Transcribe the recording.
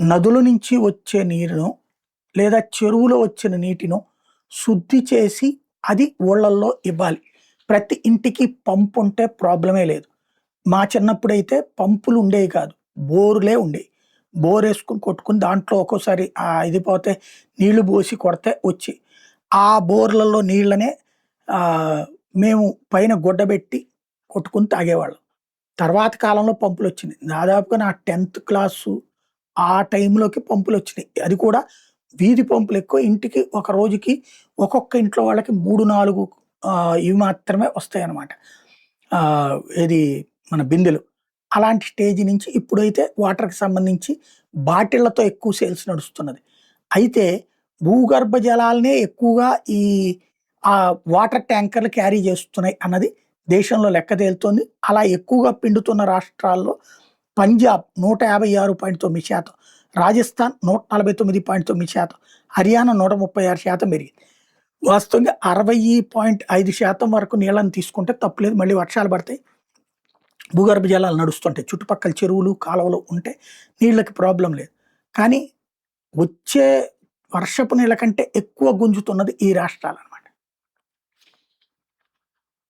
నదుల నుంచి వచ్చే నీరును లేదా చెరువులో వచ్చిన నీటిను శుద్ధి చేసి అది ఊళ్ళల్లో ఇవ్వాలి. ప్రతి ఇంటికి పంపు ఉంటే ప్రాబ్లమే లేదు. మా చిన్నప్పుడైతే పంపులు ఉండేవి కాదు. బోరులే ఉండేవి. బోరేసుకొని కొట్టుకొని దాంట్లో ఒక్కోసారి ఇది పోతే నీళ్లు పోసి కొడితే వచ్చేయి. ఆ బోర్లలో నీళ్ళనే మేము పైన గుడ్డబెట్టి కొట్టుకొని తాగేవాళ్ళం. తర్వాత కాలంలో పంపులొచ్చినాయి. దాదాపుగా నా 10థ్ క్లాసు ఆ టైంలోకి పంపులొచ్చినాయి. అది కూడా వీధి పంపులెక్కువ. ఇంటికి ఒక రోజుకి ఒక్కొక్క ఇంట్లో వాళ్ళకి 3, 4 ఇవి మాత్రమే వస్తాయన్నమాట. ఏది మన బిందెలు. అలాంటి స్టేజ్ నుంచి ఇప్పుడైతే వాటర్‌కి సంబంధించి బాటిళ్ళతో ఎక్కువ సేల్స్ నడుస్తున్నది. అయితే భూగర్భ జలాలనే ఎక్కువగా ఈ వాటర్ ట్యాంకర్‌లు క్యారీ చేస్తున్నాయి అన్నది దేశంలో లెక్క తేలుతోంది. అలా ఎక్కువగా పిండుతున్న రాష్ట్రాల్లో పంజాబ్ 156.9%, రాజస్థాన్ 149.9%, హర్యానా 136% పెరిగింది. వాస్తవంగా 60.5% వరకు నీళ్ళని తీసుకుంటే తప్పులేదు. మళ్ళీ వర్షాలు పడతాయి. భూగర్భ జలాలు నడుస్తుంటాయి. చుట్టుపక్కల చెరువులు, కాలువలు ఉంటే నీళ్ళకి ప్రాబ్లమ్ లేదు. కానీ వచ్చే వర్షపు నీళ్ళ కంటే ఎక్కువ గుంజుతున్నది ఈ రాష్ట్రాలన్నమాట.